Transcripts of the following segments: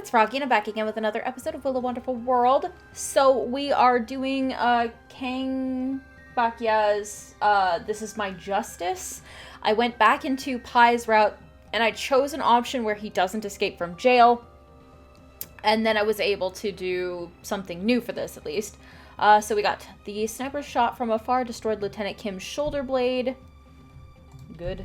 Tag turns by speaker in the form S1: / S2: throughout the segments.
S1: it's Froggy, and I'm back again with another episode of Willow Wonderful World. So we are doing Kang Bakya's This Is My Justice. I went back into Pai's route, and I chose an option where he doesn't escape from jail. And then I was able to do something new for this, at least. So we got the sniper shot from afar, destroyed Lieutenant Kim's shoulder blade. Good.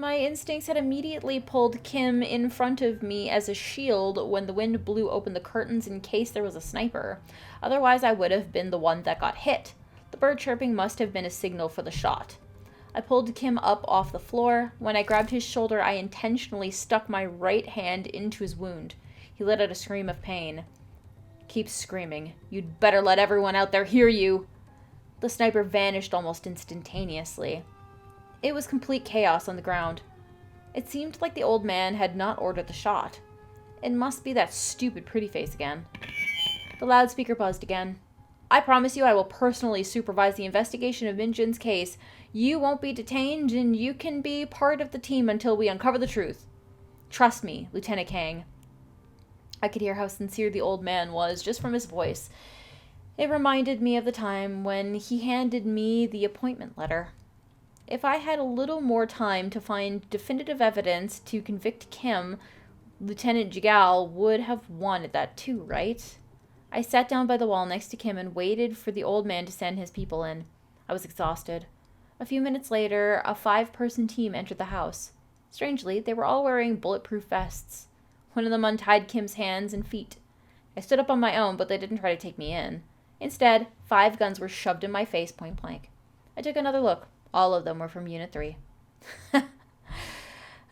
S1: My instincts had immediately pulled Kim in front of me as a shield when the wind blew open the curtains in case there was a sniper. Otherwise, I would have been the one that got hit. The bird chirping must have been a signal for the shot. I pulled Kim up off the floor. When I grabbed his shoulder, I intentionally stuck my right hand into his wound. He let out a scream of pain. Keep screaming. You'd better let everyone out there hear you. The sniper vanished almost instantaneously. It was complete chaos on the ground. It seemed like the old man had not ordered the shot. It must be that stupid pretty face again. The loudspeaker buzzed again. I promise you I will personally supervise the investigation of Min Jun's case. You won't be detained, and you can be part of the team until we uncover the truth. Trust me, Lieutenant Kang. I could hear how sincere the old man was just from his voice. It reminded me of the time when he handed me the appointment letter. If I had a little more time to find definitive evidence to convict Kim, Lieutenant Jigal would have wanted that too, right? I sat down by the wall next to Kim and waited for the old man to send his people in. I was exhausted. A few minutes later, a 5-person team entered the house. Strangely, they were all wearing bulletproof vests. One of them untied Kim's hands and feet. I stood up on my own, but they didn't try to take me in. Instead, 5 guns were shoved in my face point blank. I took another look. All of them were from Unit 3. It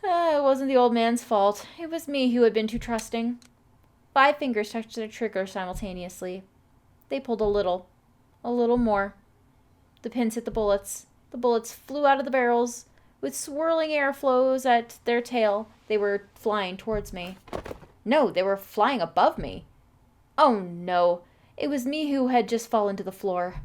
S1: wasn't the old man's fault. It was me who had been too trusting. 5 fingers touched the trigger simultaneously. They pulled a little more. The pins hit the bullets. The bullets flew out of the barrels. With swirling airflows at their tail, they were flying towards me. No, they were flying above me. Oh no, it was me who had just fallen to the floor.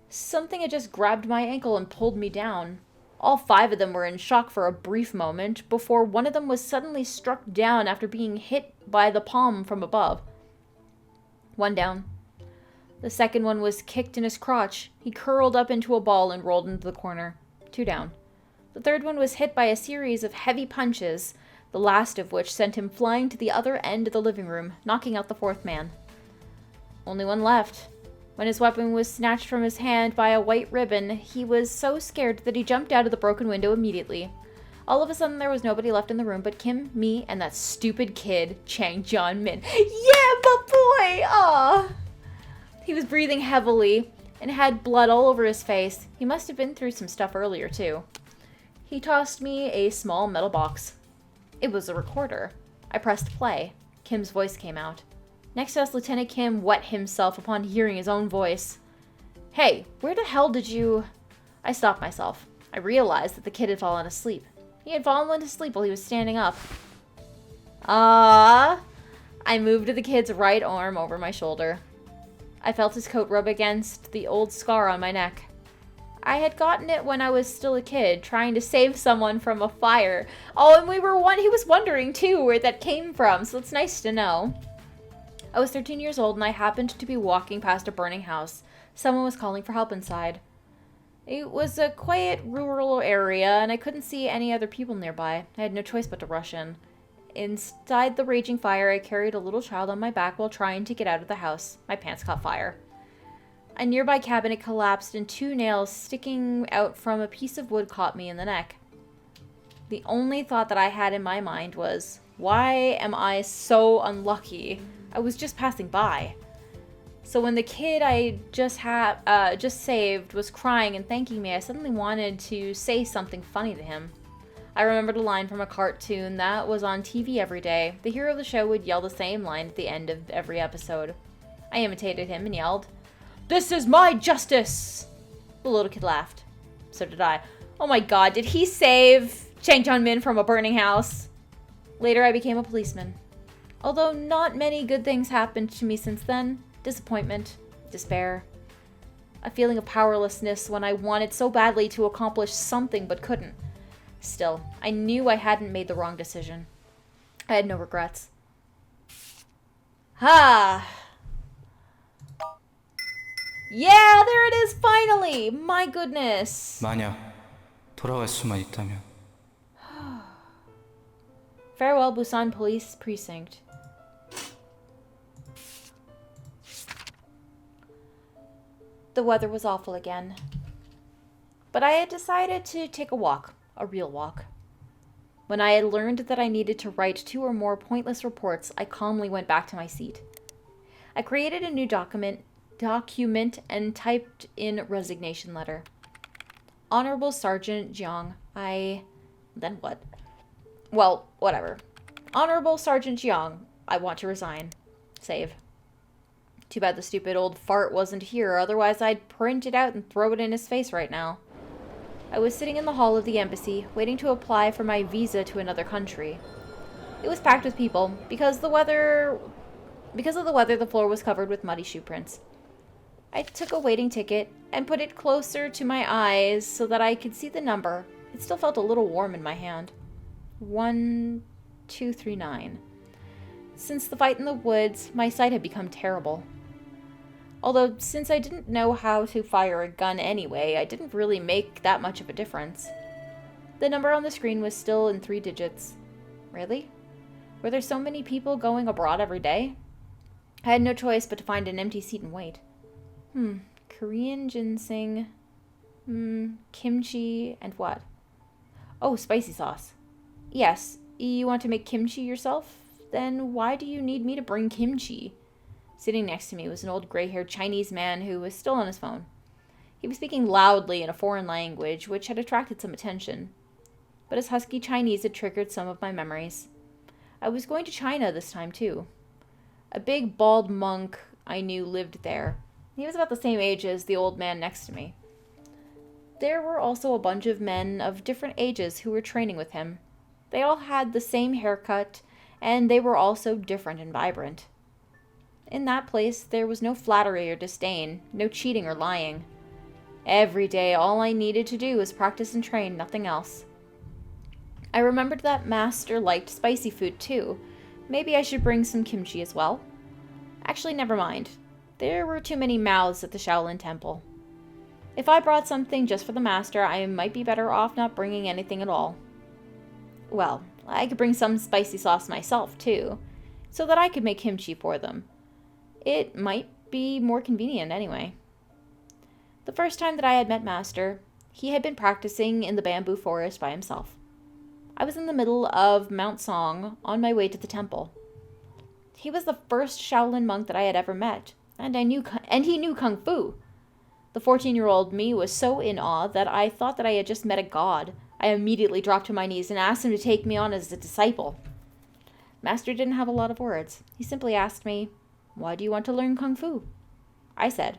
S1: Something had just grabbed my ankle and pulled me down. All 5 of them were in shock for a brief moment before one of them was suddenly struck down after being hit by the palm from above. 1 down. The second one was kicked in his crotch. He curled up into a ball and rolled into the corner. 2 down. The third one was hit by a series of heavy punches, the last of which sent him flying to the other end of the living room, knocking out the 4th man. Only 1 left. When his weapon was snatched from his hand by a white ribbon, he was so scared that he jumped out of the broken window immediately. All of a sudden, there was nobody left in the room but Kim, me, and that stupid kid, Chang Jianmin. Yeah, my boy! Aw! He was breathing heavily and had blood all over his face. He must have been through some stuff earlier, too. He tossed me a small metal box. It was a recorder. I pressed play. Kim's voice came out. Next to us, Lieutenant Kim wet himself upon hearing his own voice. Hey, where the hell did you... I stopped myself. I realized that the kid had fallen asleep. He had fallen asleep while he was standing up. I moved the kid's right arm over my shoulder. I felt his coat rub against the old scar on my neck. I had gotten it when I was still a kid, trying to save someone from a fire. Oh, and he was wondering, too, where that came from, so it's nice to know. I was 13 years old, and I happened to be walking past a burning house. Someone was calling for help inside. It was a quiet, rural area, and I couldn't see any other people nearby. I had no choice but to rush in. Inside the raging fire, I carried a little child on my back while trying to get out of the house. My pants caught fire. A nearby cabinet collapsed, and 2 nails sticking out from a piece of wood caught me in the neck. The only thought that I had in my mind was, why am I so unlucky? I was just passing by. So when the kid I just saved was crying and thanking me, I suddenly wanted to say something funny to him. I remembered a line from a cartoon that was on TV every day. The hero of the show would yell the same line at the end of every episode. I imitated him and yelled, "This is my justice!" The little kid laughed. So did I. Oh my god, did he save Chang Jianmin from a burning house? Later I became a policeman. Although not many good things happened to me since then. Disappointment, despair. a feeling of powerlessness when I wanted so badly to accomplish something but couldn't. Still, I knew I hadn't made the wrong decision. I had no regrets. Ha! Yeah, there it is finally! My goodness!
S2: 만약 돌아갈 수만 있다면.
S1: Farewell, Busan Police Precinct. The weather was awful again. But I had decided to take a walk, a real walk. When I had learned that I needed to write 2 or more pointless reports, I calmly went back to my seat. I created a new document and typed in resignation letter. Honorable Sergeant Jiang, Then what? Well, whatever. Honorable Sergeant Jiang, I want to resign. Save. Too bad the stupid old fart wasn't here, otherwise I'd print it out and throw it in his face right now. I was sitting in the hall of the embassy, waiting to apply for my visa to another country. It was packed with people. Because of the weather, the floor was covered with muddy shoe prints. I took a waiting ticket and put it closer to my eyes so that I could see the number. It still felt a little warm in my hand. 1239. Since the fight in the woods, my sight had become terrible. Although, since I didn't know how to fire a gun anyway, I didn't really make that much of a difference. The number on the screen was still in 3 digits. Really? Were there so many people going abroad every day? I had no choice but to find an empty seat and wait. Korean ginseng, kimchi, and what? Oh, spicy sauce. Yes, you want to make kimchi yourself? Then why do you need me to bring kimchi? Sitting next to me was an old gray-haired Chinese man who was still on his phone. He was speaking loudly in a foreign language, which had attracted some attention. But his husky Chinese had triggered some of my memories. I was going to China this time, too. A big, bald monk I knew lived there. He was about the same age as the old man next to me. There were also a bunch of men of different ages who were training with him. They all had the same haircut, and they were also different and vibrant. In that place, there was no flattery or disdain, no cheating or lying. Every day, all I needed to do was practice and train, nothing else. I remembered that Master liked spicy food too. Maybe I should bring some kimchi as well. Actually, never mind. There were too many mouths at the Shaolin Temple. If I brought something just for the Master, I might be better off not bringing anything at all. Well, I could bring some spicy sauce myself too, so that I could make kimchi for them. It might be more convenient anyway. The first time that I had met Master, he had been practicing in the bamboo forest by himself. I was in the middle of Mount Song on my way to the temple. He was the first Shaolin monk that I had ever met, and he knew Kung Fu. The 14-year-old me was so in awe that I thought that I had just met a god. I immediately dropped to my knees and asked him to take me on as a disciple. Master didn't have a lot of words. He simply asked me, "Why do you want to learn Kung Fu?" I said,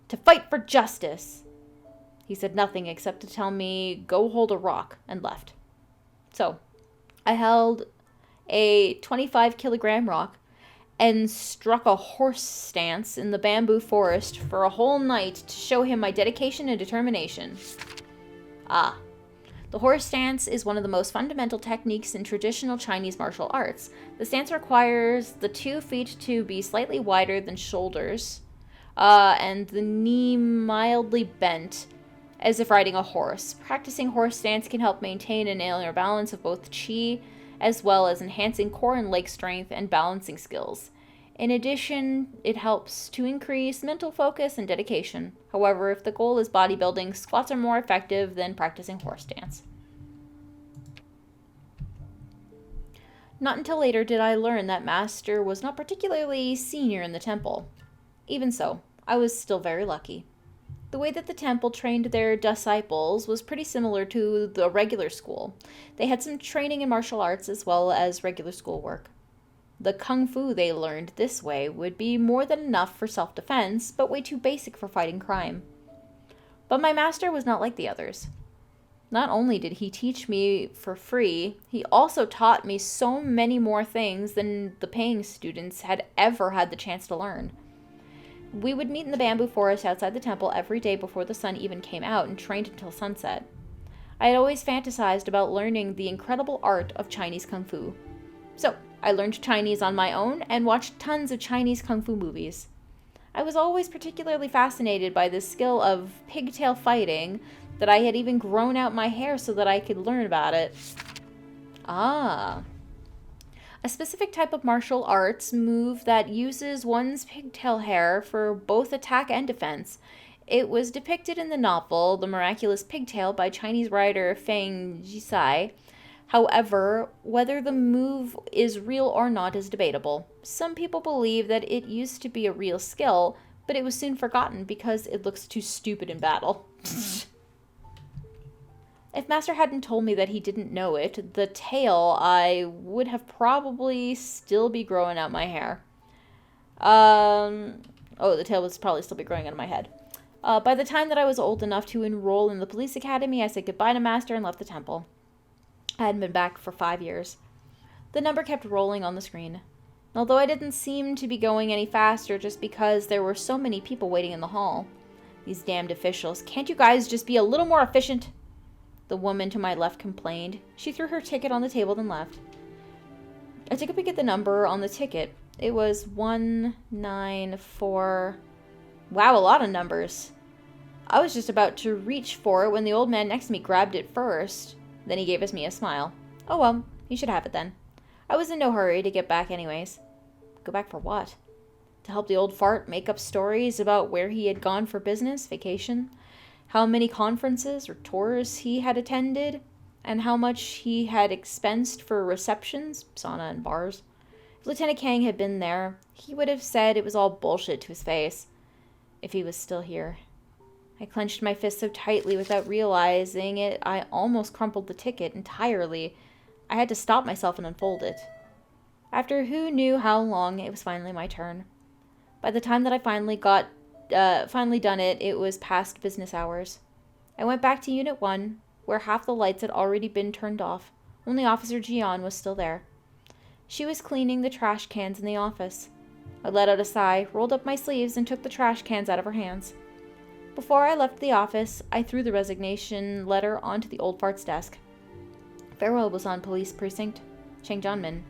S1: "To fight for justice." He said nothing except to tell me, "Go hold a rock," and left. So, I held a 25-kilogram rock and struck a horse stance in the bamboo forest for a whole night to show him my dedication and determination. The horse stance is one of the most fundamental techniques in traditional Chinese martial arts. The stance requires the 2 feet to be slightly wider than shoulders, and the knee mildly bent, as if riding a horse. Practicing horse stance can help maintain an inner balance of both qi, as well as enhancing core and leg strength and balancing skills. In addition, it helps to increase mental focus and dedication. However, if the goal is bodybuilding, squats are more effective than practicing horse stance. Not until later did I learn that Master was not particularly senior in the temple. Even so, I was still very lucky. The way that the temple trained their disciples was pretty similar to the regular school. They had some training in martial arts as well as regular schoolwork. The kung fu they learned this way would be more than enough for self-defense, but way too basic for fighting crime. But my master was not like the others. Not only did he teach me for free, he also taught me so many more things than the paying students had ever had the chance to learn. We would meet in the bamboo forest outside the temple every day before the sun even came out and trained until sunset. I had always fantasized about learning the incredible art of Chinese Kung Fu. So, I learned Chinese on my own and watched tons of Chinese Kung Fu movies. I was always particularly fascinated by the skill of pigtail fighting that I had even grown out my hair so that I could learn about it. Ah. A specific type of martial arts move that uses one's pigtail hair for both attack and defense. It was depicted in the novel The Miraculous Pigtail by Chinese writer Feng Jisai. However, whether the move is real or not is debatable. Some people believe that it used to be a real skill, but it was soon forgotten because it looks too stupid in battle. If Master hadn't told me that he didn't know it, the tail, I would have probably still be growing out my hair. The tail would probably still be growing out of my head. By the time that I was old enough to enroll in the police academy, I said goodbye to Master and left the temple. I hadn't been back for 5 years. The number kept rolling on the screen. Although I didn't seem to be going any faster just because there were so many people waiting in the hall. These damned officials. Can't you guys just be a little more efficient? The woman to my left complained. She threw her ticket on the table then left. I took a peek at the number on the ticket. It was 194. Wow, a lot of numbers. I was just about to reach for it when the old man next to me grabbed it first. Then he gave me a smile. Oh well, you should have it then. I was in no hurry to get back anyways. Go back for what? To help the old fart make up stories about where he had gone for business, vacation, how many conferences or tours he had attended, and how much he had expensed for receptions, sauna, and bars. If Lieutenant Kang had been there, he would have said it was all bullshit to his face. If he was still here. I clenched my fist so tightly without realizing it, I almost crumpled the ticket entirely. I had to stop myself and unfold it. After who knew how long, it was finally my turn. By the time that I finally done it, it was past business hours. I went back to Unit 1, where half the lights had already been turned off. Only Officer Jian was still there. She was cleaning the trash cans in the office. I let out a sigh, rolled up my sleeves, and took the trash cans out of her hands. Before I left the office, I threw the resignation letter onto the old fart's desk. Farewell was on police precinct, Changjianmen.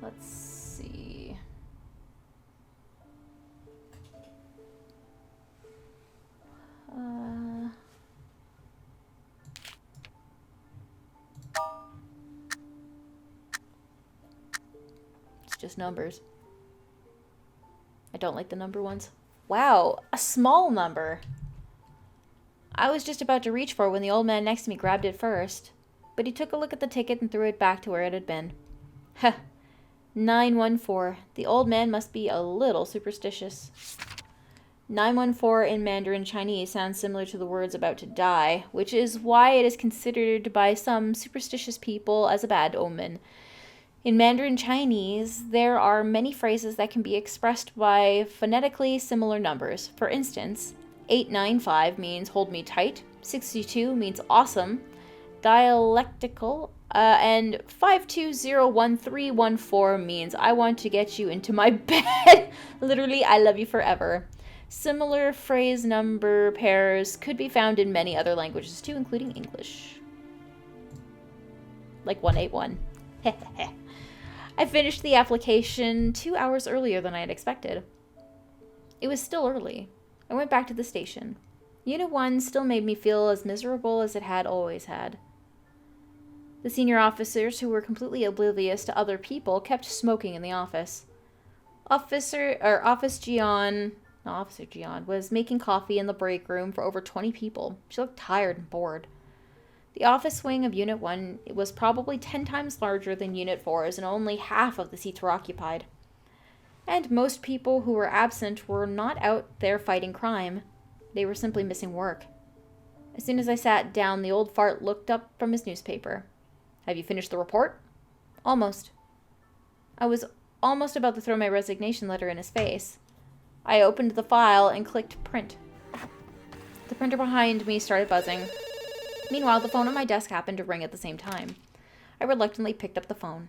S1: Let's see. It's just numbers. I don't like the number ones. Wow, a small number. I was just about to reach for it when the old man next to me grabbed it first. But he took a look at the ticket and threw it back to where it had been. Heh. 914. The old man must be a little superstitious. 914 in Mandarin Chinese sounds similar to the words about to die, which is why it is considered by some superstitious people as a bad omen. In Mandarin Chinese, there are many phrases that can be expressed by phonetically similar numbers. For instance, 895 means hold me tight, 62 means awesome, dialectical, and 5201314 means I want to get you into my bed. Literally, I love you forever. Similar phrase number pairs could be found in many other languages too, including English. Like 181. I finished the application 2 hours earlier than I had expected. It was still early. I went back to the station. Unit 1 still made me feel as miserable as it had always had. The senior officers, who were completely oblivious to other people, kept smoking in the office. Officer Jian was making coffee in the break room for over 20 people. She looked tired and bored. The office wing of Unit 1 was probably 10 times larger than Unit 4's, and only half of the seats were occupied. And most people who were absent were not out there fighting crime. They were simply missing work. As soon as I sat down, the old fart looked up from his newspaper. Have you finished the report? Almost. I was almost about to throw my resignation letter in his face. I opened the file and clicked print. The The printer behind me started buzzing. Meanwhile, the phone on my desk happened to ring at the same time. I reluctantly picked up the phone.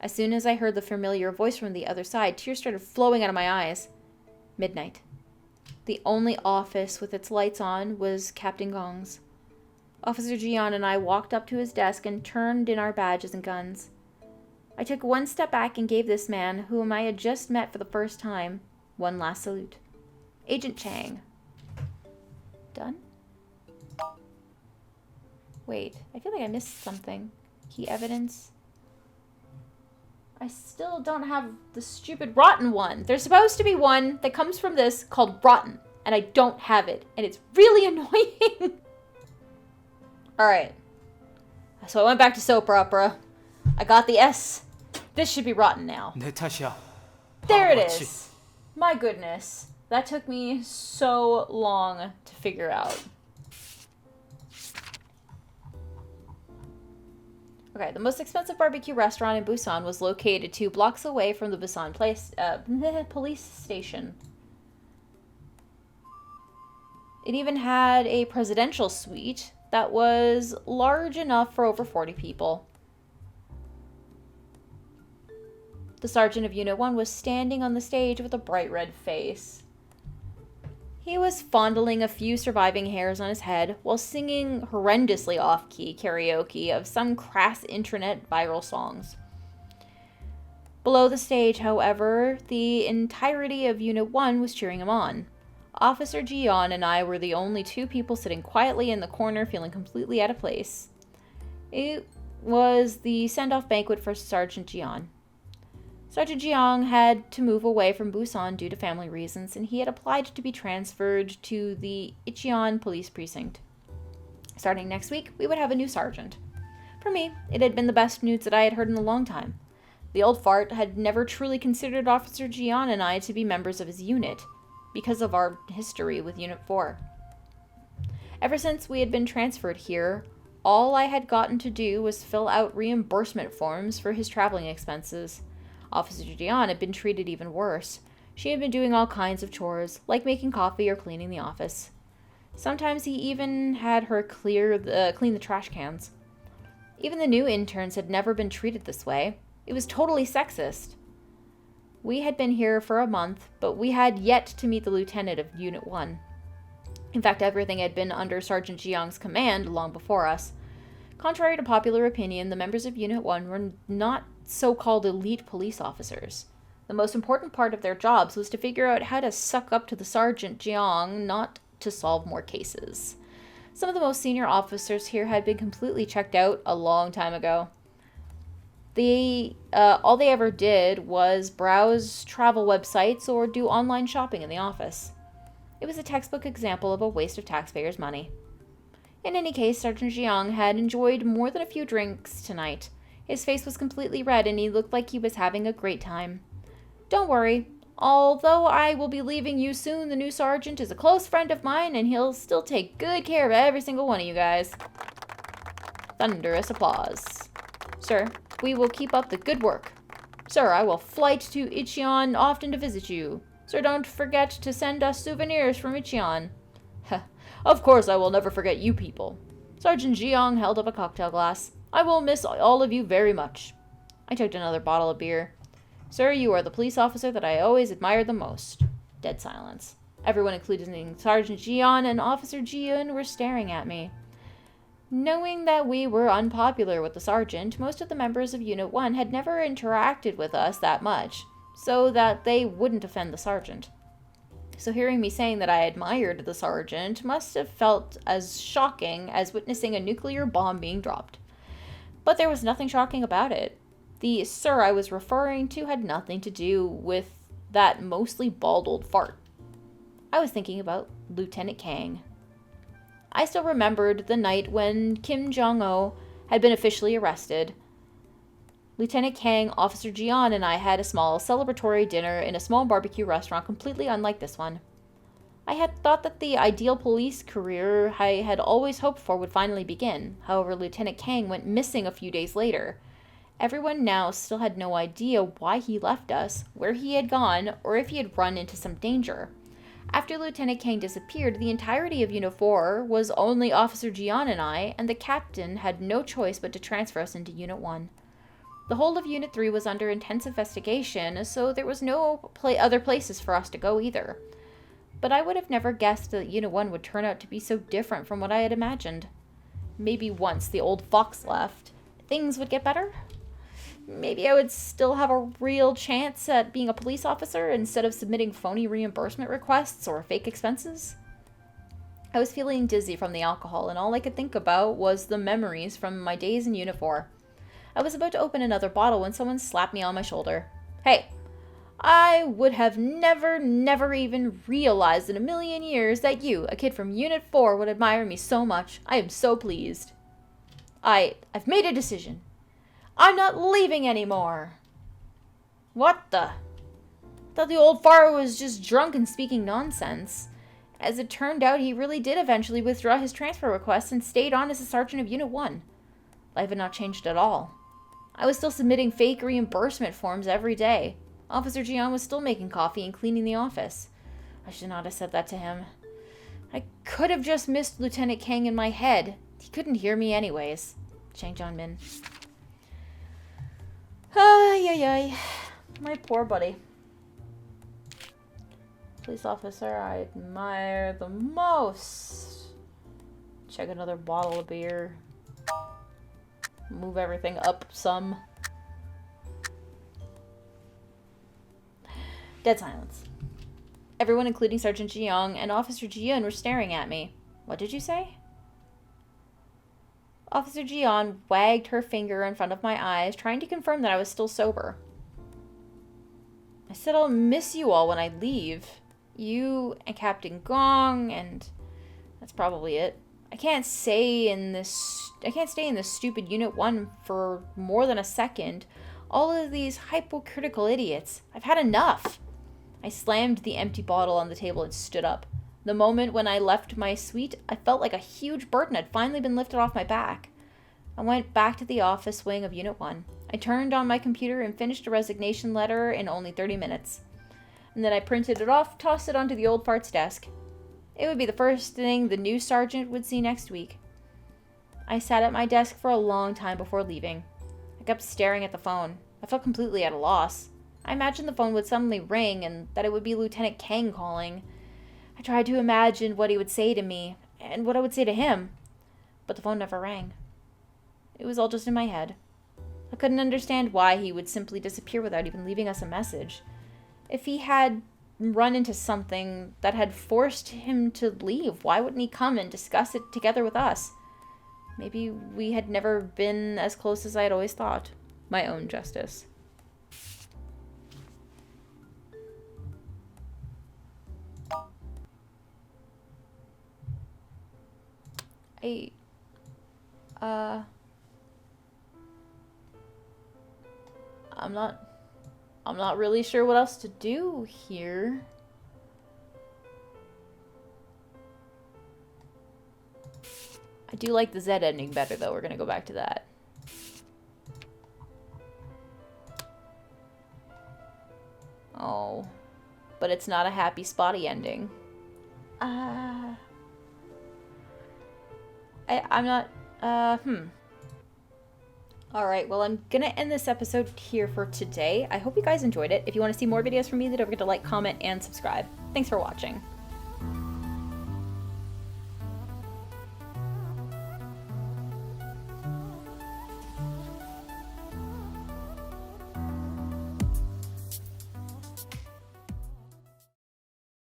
S1: As soon as I heard the familiar voice from the other side, tears started flowing out of my eyes. Midnight. The only office with its lights on was Captain Gong's. Officer Jian and I walked up to his desk and turned in our badges and guns. I took one step back and gave this man, whom I had just met for the first time, one last salute. Agent Chang. Done? Wait, I feel like I missed something. Key evidence. I still don't have the stupid rotten one. There's supposed to be one that comes from this called rotten, and I don't have it, and it's really annoying. Alright. So I went back to soap opera. I got the S. This should be rotten now.
S2: 내 탓이야.
S1: There it
S2: 바보같이.
S1: is. My goodness. That took me so long to figure out. Okay, the most expensive barbecue restaurant in Busan was located 2 blocks away from the Busan police station. It even had a presidential suite that was large enough for over 40 people. The sergeant of Unit 1 was standing on the stage with a bright red face. He was fondling a few surviving hairs on his head while singing horrendously off-key karaoke of some crass internet viral songs. Below the stage, however, the entirety of Unit 1 was cheering him on. Officer Jian and I were the only 2 people sitting quietly in the corner feeling completely out of place. It was the send-off banquet for Sergeant Jian. Sergeant Jiang had to move away from Busan due to family reasons, and he had applied to be transferred to the Icheon police precinct. Starting next week, we would have a new sergeant. For me, it had been the best news that I had heard in a long time. The old fart had never truly considered Officer Jian and I to be members of his unit, because of our history with Unit 4. Ever since we had been transferred here, all I had gotten to do was fill out reimbursement forms for his traveling expenses. Officer Jian had been treated even worse. She had been doing all kinds of chores, like making coffee or cleaning the office. Sometimes he even had her clean the trash cans. Even the new interns had never been treated this way. It was totally sexist. We had been here for a month, but we had yet to meet the lieutenant of Unit 1. In fact, everything had been under Sergeant Jiang's command long before us. Contrary to popular opinion, the members of Unit 1 were not so-called elite police officers. The most important part of their jobs was to figure out how to suck up to the Sergeant Jiang, not to solve more cases. Some of the most senior officers here had been completely checked out a long time ago. All they ever did was browse travel websites or do online shopping in the office. It was a textbook example of a waste of taxpayers' money. In any case, Sergeant Jiang had enjoyed more than a few drinks tonight. His face was completely red and he looked like he was having a great time. Don't worry. Although I will be leaving you soon, the new sergeant is a close friend of mine and he'll still take good care of every single one of you guys. Thunderous applause. Sir, we will keep up the good work. Sir, I will flight to Icheon often to visit you. Sir, don't forget to send us souvenirs from Icheon. Of course I will never forget you people. Sergeant Jiang held up a cocktail glass. I will miss all of you very much. I took another bottle of beer. Sir, you are the police officer that I always admired the most. Dead silence. Everyone, including Sergeant Jian and Officer Jiun, were staring at me. Knowing that we were unpopular with the sergeant, most of the members of Unit 1 had never interacted with us that much, so that they wouldn't offend the sergeant. So hearing me saying that I admired the sergeant must have felt as shocking as witnessing a nuclear bomb being dropped. But there was nothing shocking about it. The sir I was referring to had nothing to do with that mostly bald old fart. I was thinking about Lieutenant Kang. I still remembered the night when Kim Jong-ho had been officially arrested. Lieutenant Kang, Officer Jian, and I had a small celebratory dinner in a small barbecue restaurant completely unlike this one. I had thought that the ideal police career I had always hoped for would finally begin. However, Lieutenant Kang went missing a few days later. Everyone now still had no idea why he left us, where he had gone, or if he had run into some danger. After Lieutenant Kang disappeared, the entirety of Unit 4 was only Officer Jian and I, and the captain had no choice but to transfer us into Unit 1. The whole of Unit 3 was under intense investigation, so there was no other places for us to go either. But I would have never guessed that Unit 1 would turn out to be so different from what I had imagined. Maybe once the old fox left, things would get better? Maybe I would still have a real chance at being a police officer instead of submitting phony reimbursement requests or fake expenses? I was feeling dizzy from the alcohol, and all I could think about was the memories from my days in Unit 4. I was about to open another bottle when someone slapped me on my shoulder. Hey, I would have never even realized in a million years that you, a kid from Unit 4, would admire me so much. I am so pleased. I've made a decision. I'm not leaving anymore. What the? I thought the old fart was just drunk and speaking nonsense. As it turned out, he really did eventually withdraw his transfer request and stayed on as a sergeant of Unit 1. Life had not changed at all. I was still submitting fake reimbursement forms every day. Officer Jian was still making coffee and cleaning the office. I should not have said that to him. I could have just missed Lieutenant Kang in my head. He couldn't hear me anyways. Chang Jianmin. Ay. My poor buddy. Police officer I admire the most. Check another bottle of beer. Move everything up some. Dead silence. Everyone, including Sergeant Jiang and Officer Jian, were staring at me. What did you say? Officer Jian wagged her finger in front of my eyes, trying to confirm that I was still sober. I said I'll miss you all when I leave. You and Captain Gong, and that's probably it. I can't stay in this stupid Unit 1 for more than a second. All of these hypocritical idiots. I've had enough. I slammed the empty bottle on the table and stood up. The moment when I left my suite, I felt like a huge burden had finally been lifted off my back. I went back to the office wing of Unit 1. I turned on my computer and finished a resignation letter in only 30 minutes. And then I printed it off, tossed it onto the old fart's desk. It would be the first thing the new sergeant would see next week. I sat at my desk for a long time before leaving. I kept staring at the phone. I felt completely at a loss. I imagined the phone would suddenly ring and that it would be Lieutenant Kang calling. I tried to imagine what he would say to me and what I would say to him, but the phone never rang. It was all just in my head. I couldn't understand why he would simply disappear without even leaving us a message. If he had run into something that had forced him to leave, why wouldn't he come and discuss it together with us? Maybe we had never been as close as I had always thought. My own justice. I'm not really sure what else to do here. I do like the Z ending better, though. We're gonna go back to that. Oh, but it's not a happy, spotty ending. I'm not, Alright, well, I'm gonna end this episode here for today. I hope you guys enjoyed it. If you want to see more videos from me, then don't forget to like, comment, and subscribe. Thanks for watching.